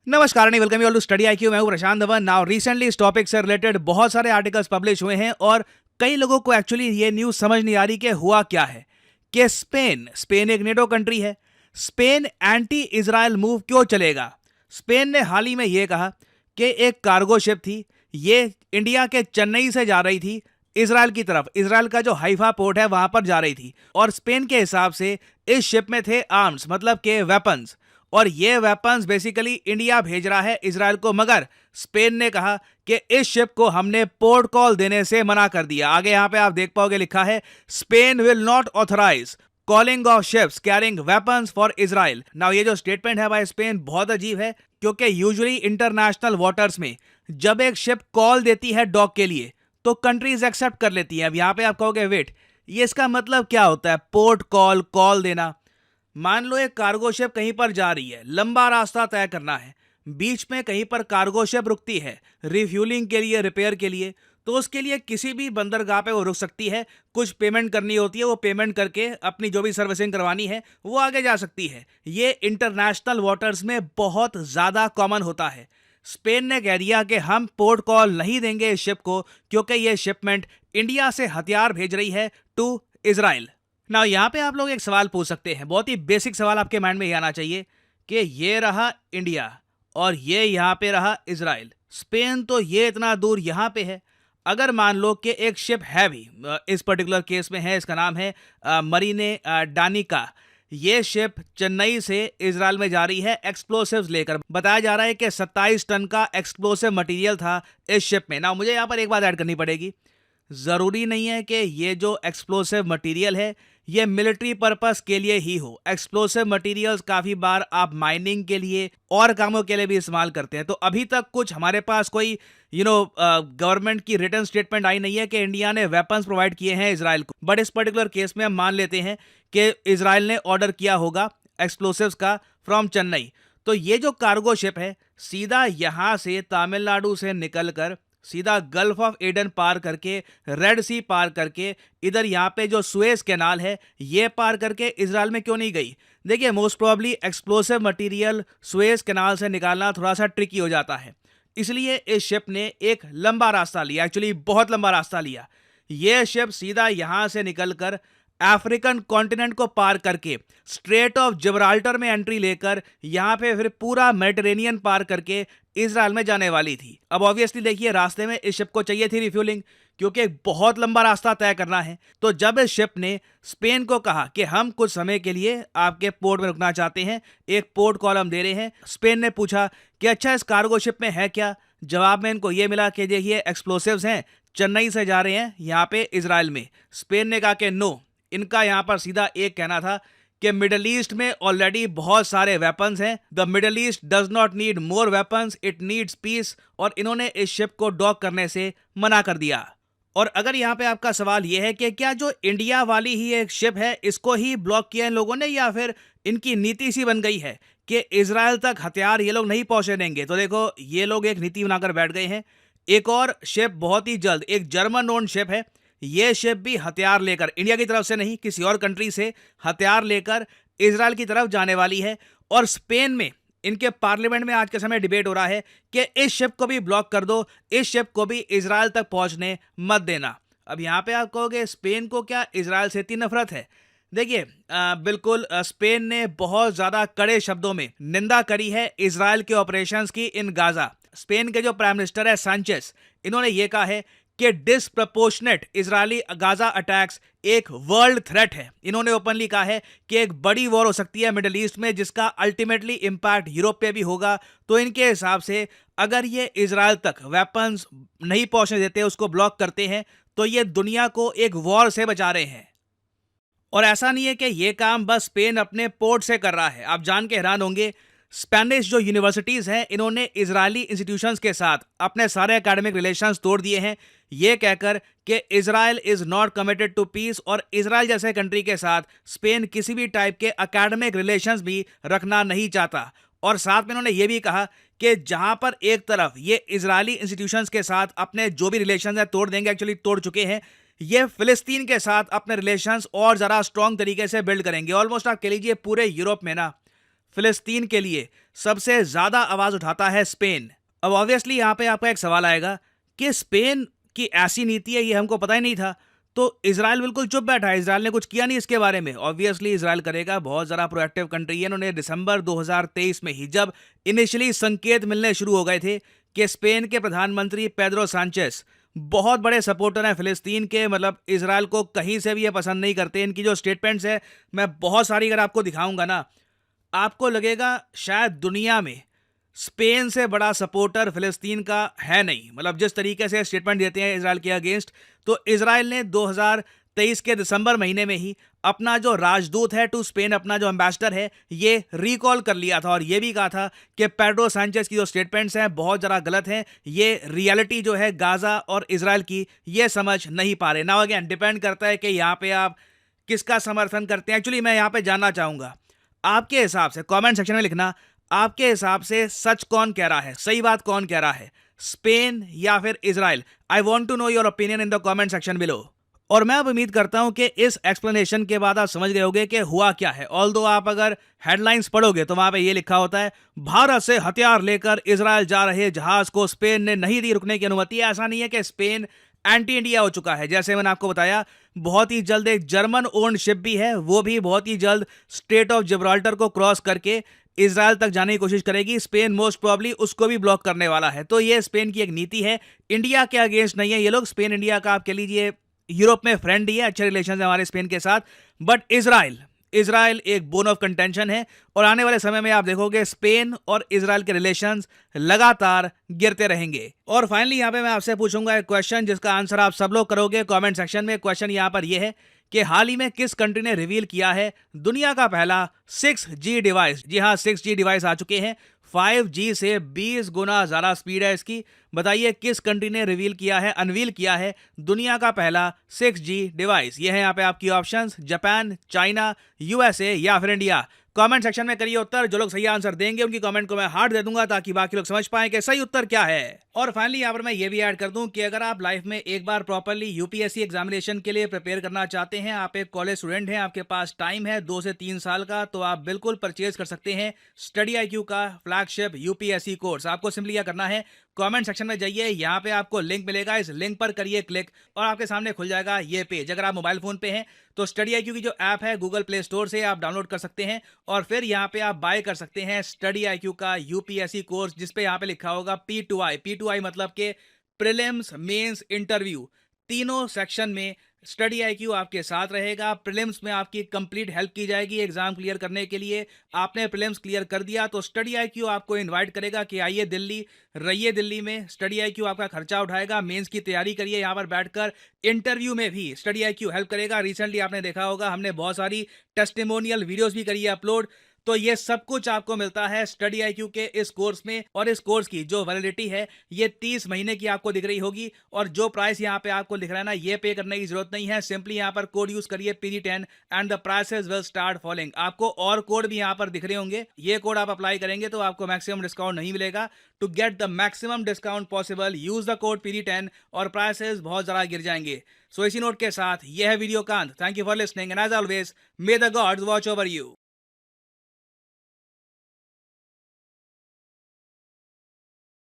नमस्कार नहीं, welcome you all to study IQ. मैं हूं प्रशांत धवन। नाउ रिसेंटली इस टॉपिक से रिलेटेड बहुत सारे आर्टिकल्स पब्लिश हुए हैं और कई लोगों को एक्चुअली ये न्यूज़ समझ नहीं आ रही कि हुआ क्या है। कि स्पेन एक नेटो कंट्री है। स्पेन एंटी इजराइल मूव क्यों चलेगा? स्पेन ने हाल ही में ये कहा कि एक कार्गो शिप थी, ये इंडिया के चेन्नई से जा रही थी इजराइल की तरफ। इजराइल का जो हाइफा पोर्ट है वहां पर जा रही थी और स्पेन के हिसाब से इस शिप में थे आर्म्स, मतलब के वेपन्स, और ये वेपन्स बेसिकली इंडिया भेज रहा है इजराइल को। मगर स्पेन ने कहा कि इस शिप को हमने पोर्ट कॉल देने से मना कर दिया। आगे यहां पे आप देख पाओगे लिखा है, Spain will not authorise calling of ships carrying weapons for Israel. Now ये जो स्टेटमेंट है भाई स्पेन बहुत अजीब है, क्योंकि यूजुअली इंटरनेशनल वाटर्स में जब एक शिप कॉल देती है डॉक के लिए तो कंट्रीज एक्सेप्ट कर लेती हैं। अब यहां पे आप कहोगे वेट, ये इसका मतलब क्या होता है पोर्ट कॉल देना? मान लो एक कार्गो शिप कहीं पर जा रही है, लंबा रास्ता तय करना है, बीच में कहीं पर कार्गो शिप रुकती है रिफ्यूलिंग के लिए, रिपेयर के लिए, तो उसके लिए किसी भी बंदरगाह पे वो रुक सकती है। कुछ पेमेंट करनी होती है, वो पेमेंट करके अपनी जो भी सर्विसिंग करवानी है वो आगे जा सकती है। ये इंटरनेशनल वाटर्स में बहुत ज़्यादा कॉमन होता है। स्पेन ने कह दिया कि हम पोर्ट कॉल नहीं देंगे इस शिप को, क्योंकि ये शिपमेंट इंडिया से हथियार भेज रही है टू इजराइल। ना यहाँ पे आप लोग एक सवाल पूछ सकते हैं, बहुत ही बेसिक सवाल आपके माइंड में ये आना चाहिए कि ये रहा इंडिया और ये यहाँ पे रहा इजराइल। स्पेन तो ये इतना दूर यहाँ पे है। अगर मान लो कि एक शिप है भी, इस पर्टिकुलर केस में है, इसका नाम है मरीने डानिका। ये शिप चेन्नई से इजराइल में जा रही है एक्सप्लोसिव्स लेकर। बताया जा रहा है कि 27 टन का एक्सप्लोसिव मटेरियल था इस शिप में। ना मुझे यहाँ पर एक बात ऐड करनी पड़ेगी, ज़रूरी नहीं है कि ये जो एक्सप्लोसिव मटेरियल है ये मिलिट्री पर्पस के लिए ही हो। एक्सप्लोसिव मटेरियल्स काफ़ी बार आप माइनिंग के लिए और कामों के लिए भी इस्तेमाल करते हैं। तो अभी तक कुछ हमारे पास कोई गवर्नमेंट की रिटन स्टेटमेंट आई नहीं है कि इंडिया ने वेपन्स प्रोवाइड किए हैं इजराइल को। बट इस पर्टिकुलर केस में हम मान लेते हैं कि इजराइल ने ऑर्डर किया होगा एक्सप्लोसिव्स का फ्रॉम चेन्नई। तो ये जो कार्गो शिप है सीधा यहाँ से तमिलनाडु से निकलकर सीधा गल्फ ऑफ एडन पार करके, रेड सी पार करके, इधर यहाँ पे जो सुएज कैनाल है ये पार करके इजराइल में क्यों नहीं गई? देखिए, most probably explosive material Suez canal से निकालना थोड़ा सा ट्रिकी हो जाता है, इसलिए इस शिप ने एक लंबा रास्ता लिया, एक्चुअली बहुत लंबा रास्ता लिया। ये शिप सीधा यहाँ से निकलकर अफ्रीकन कॉन्टिनेंट को पार करके स्ट्रेट ऑफ जिब्राल्टर में एंट्री लेकर यहाँ पे फिर पूरा मेडिटेरेनियन पार करके इजराइल में जाने वाली थी। अब ऑब्वियसली देखिए, रास्ते में इस शिप को चाहिए थी रिफ्यूलिंग, क्योंकि एक बहुत लंबा रास्ता तय करना है। तो जब इस शिप ने स्पेन को कहा कि हम कुछ समय के लिए आपके पोर्ट में रुकना चाहते हैं, एक पोर्ट कॉल हम दे रहे हैं, स्पेन ने पूछा कि अच्छा इस कार्गो शिप में है क्या? जवाब में इनको ये मिला कि देखिए एक्सप्लोसिव्स हैं, चेन्नई से जा रहे हैं यहाँ पे इजराइल में। स्पेन ने कहा कि नो, इनका यहां पर सीधा एक कहना था कि मिडल ईस्ट में ऑलरेडी बहुत सारे वेपन्स हैं, the Middle East does not need more weapons, it needs peace, और इन्होंने इस शिप को डॉक करने से मना कर दिया। और अगर यहां पे आपका सवाल यह है कि क्या जो इंडिया वाली ही एक शिप है इसको ही ब्लॉक किया इन लोगों ने, या फिर इनकी नीति सी बन गई है कि इजराइल तक हथियार ये लोग नहीं पहुंचे देंगे, तो देखो ये लोग एक नीति बनाकर बैठ गए हैं। एक और शिप बहुत ही जल्द, एक जर्मन ओन्ड शिप है, ये शिप भी हथियार लेकर, इंडिया की तरफ से नहीं किसी और कंट्री से हथियार लेकर इजराइल की तरफ जाने वाली है। और स्पेन में इनके पार्लियामेंट में आज के समय डिबेट हो रहा है कि इस शिप को भी ब्लॉक कर दो, इस शिप को भी इजराइल तक पहुंचने मत देना। अब यहां पे आप कहोगे स्पेन को क्या इजराइल से इतनी नफरत है? देखिए, बिल्कुल स्पेन ने बहुत ज्यादा कड़े शब्दों में निंदा करी है इजराइल के ऑपरेशंस की इन गाजा। स्पेन के जो प्राइम मिनिस्टर है सांचेस, इन्होंने ये कहा है कि डिसप्रपोर्शनेट इजरायली गाजा अटैक्स एक वर्ल्ड थ्रेट है। इन्होंने ओपनली कहा है कि एक बड़ी वॉर हो सकती है मिडिल ईस्ट में, जिसका अल्टीमेटली इंपैक्ट यूरोप पे भी होगा। तो इनके हिसाब से अगर ये इजराइल तक वेपन्स नहीं पहुंचने देते, उसको ब्लॉक करते हैं, तो ये दुनिया को एक वॉर से बचा रहे हैं। और ऐसा नहीं है कि ये काम बस स्पेन अपने पोर्ट से कर रहा है। आप जान के हैरान होंगे, स्पेनिश जो यूनिवर्सिटीज़ हैं इन्होंने इजरायली इंस्टीट्यूशंस के साथ अपने सारे एकेडमिक रिलेशंस तोड़ दिए हैं, ये कहकर कि Israel is not committed to peace, और इजराइल जैसे कंट्री के साथ स्पेन किसी भी टाइप के एकेडमिक रिलेशंस भी रखना नहीं चाहता। और साथ में इन्होंने ये भी कहा कि जहां पर एक तरफ ये इजरायली इंस्टीट्यूशंस के साथ अपने जो भी रिलेशंस है तोड़ देंगे, एक्चुअली तोड़ चुके हैं, ये फिलिस्तीन के साथ अपने रिलेशंस और ज़रा स्ट्रॉन्ग तरीके से बिल्ड करेंगे। ऑलमोस्ट आप कह लीजिए पूरे यूरोप में ना फिलिस्तीन के लिए सबसे ज्यादा आवाज उठाता है स्पेन। अब ऑब्वियसली यहाँ पे आपका एक सवाल आएगा कि स्पेन की ऐसी नीति है, ये हमको पता ही नहीं था, तो इजराइल बिल्कुल चुप बैठा है, इजराइल ने कुछ किया नहीं इसके बारे में। ऑब्वियसली इजराइल करेगा, बहुत ज़्यादा प्रोएक्टिव कंट्री है। उन्होंने दिसंबर 2023 में ही, जब इनिशियली संकेत मिलने शुरू हो गए थे कि स्पेन के प्रधानमंत्री पेड्रो सांचेस बहुत बड़े सपोर्टर हैं फिलिस्तीन के, मतलब इजराइल को कहीं से भी ये पसंद नहीं करते। इनकी जो स्टेटमेंट्स है, मैं बहुत सारी अगर आपको दिखाऊंगा ना, आपको लगेगा शायद दुनिया में स्पेन से बड़ा सपोर्टर फिलिस्तीन का है नहीं। मतलब जिस तरीके से स्टेटमेंट देते हैं इजराइल के अगेंस्ट। तो इजराइल ने 2023 के दिसंबर महीने में ही अपना जो राजदूत है टू स्पेन, अपना जो एम्बेसडर है, ये रिकॉल कर लिया था और ये भी कहा था कि पेड्रो सांचेस की जो स्टेटमेंट्स हैं बहुत ज़रा गलत हैं, ये रियलिटी जो है गाजा और इजराइल की ये समझ नहीं पा रहे। नाउ अगेन डिपेंड करता है कि यहाँ पे आप किसका समर्थन करते हैं। एक्चुअली मैं यहाँ पे जानना चाहूँगा आपके हिसाब से, कमेंट सेक्शन में लिखना, आपके हिसाब से सच कौन कह रहा है, सही बात कौन कह रहा है, स्पेन या फिर Israel? I want to know your opinion in the comment section below. और मैं अब उम्मीद करता हूं कि इस एक्सप्लेनेशन के बाद आप समझ गए होंगे कि हुआ क्या है। ऑल्दो आप अगर हेडलाइंस पढ़ोगे तो वहां पे ये लिखा होता है, भारत से हथियार लेकर इजराइल जा रहे जहाज को स्पेन ने नहीं दी रुकने की अनुमति। ऐसा नहीं है कि स्पेन एंटी इंडिया हो चुका है। जैसे मैंने आपको बताया, बहुत ही जल्द एक जर्मन ओन्ड शिप भी है, वो भी बहुत ही जल्द स्ट्रेट ऑफ जिब्राल्टर को क्रॉस करके इजराइल तक जाने की कोशिश करेगी। स्पेन मोस्ट प्रोबब्ली उसको भी ब्लॉक करने वाला है। तो ये स्पेन की एक नीति है, इंडिया के अगेंस्ट नहीं है ये लोग। स्पेन इंडिया का आप कह लीजिए यूरोप में फ्रेंड ही है, अच्छे रिलेशन है हमारे स्पेन के साथ। बट इजराइल एक बोन ऑफ कंटेंशन है और आने वाले समय में आप देखोगे स्पेन और इजराइल के रिलेशंस लगातार गिरते रहेंगे। और फाइनली यहाँ पे मैं आपसे पूछूंगा एक क्वेश्चन जिसका आंसर आप सब लोग करोगे कमेंट सेक्शन में। क्वेश्चन यहाँ पर यह है कि हाल ही में किस कंट्री ने रिवील किया है दुनिया का पहला 6G डिवाइस? जी हाँ, 6G डिवाइस आ चुके हैं। 5G से 20 गुना ज्यादा स्पीड है इसकी। बताइए किस कंट्री ने अनवील किया है दुनिया का पहला 6G डिवाइस? ये है यहाँ पे आपकी ऑप्शंस, जापान, चाइना, यूएसए या फिर इंडिया। कमेंट सेक्शन में करिए उत्तर। जो लोग सही आंसर देंगे उनकी कमेंट को मैं हार्ट दे दूंगा ताकि बाकी लोग समझ पाएं कि सही उत्तर क्या है। और फाइनली यहाँ पर मैं ये भी ऐड कर दूं कि अगर आप लाइफ में एक बार प्रॉपर्ली यूपीएससी एग्जामिनेशन के लिए प्रिपेयर करना चाहते हैं, आप एक कॉलेज स्टूडेंट हैं, आपके पास टाइम है 2 से 3 साल का, तो आप बिल्कुल परचेज कर सकते हैं स्टडी आईक्यू का फ्लैगशिप यूपीएससी कोर्स। आपको सिंपली क्या करना है, कमेंट सेक्शन में जाइए, यहाँ पे आपको लिंक मिलेगा, इस लिंक पर करिए क्लिक और आपके सामने खुल जाएगा ये पेज। अगर आप मोबाइल फोन पे हैं तो स्टडी आईक्यू की जो ऐप है गूगल प्ले स्टोर से आप डाउनलोड कर सकते हैं और फिर यहाँ पे आप बाय कर सकते हैं स्टडी आईक्यू का यूपीएससी कोर्स, जिसपे यहाँ पे लिखा होगा P2I मतलब के प्रीलिम्स, मेंस, इंटरव्यू, तीनों सेक्शन में स्टडी आईक्यू आपके साथ रहेगा। प्रीलिम्स में आपकी कंप्लीट हेल्प की जाएगी एग्जाम क्लियर करने के लिए। आपने प्रीलिम्स क्लियर कर दिया तो स्टडी आईक्यू आपको इनवाइट करेगा कि आइए दिल्ली, रहिए दिल्ली में। स्टडी आईक्यू आपका खर्चा उठाएगा, मेंस की तैयारी करिए यहाँ पर बैठकर। इंटरव्यू में भी स्टडी आईक्यू हेल्प करेगा। रिसेंटली आपने देखा होगा हमने बहुत सारी टेस्टिमोनियल वीडियोस भी करी है अपलोड। तो ये सब कुछ आपको मिलता है स्टडी आईक्यू के इस कोर्स में। और इस कोर्स की जो वैलिडिटी है ये 30 महीने की आपको दिख रही होगी। और जो प्राइस यहाँ पे आपको दिख रहा है ना, ये पे करने की जरूरत नहीं है। सिंपली यहाँ पर कोड यूज करिए PD10 and the prices will start following. आपको और कोड भी यहाँ पर दिख रहे होंगे, ये कोड आप अप्लाई करेंगे तो आपको मैक्सिमम डिस्काउंट नहीं मिलेगा। To get the maximum discount possible use the code PD10 और प्राइसेस बहुत ज्यादा गिर जाएंगे। सो इसी नोट के साथ यह है वीडियो का अंत। Thank you for listening and as always may the gods watch over you.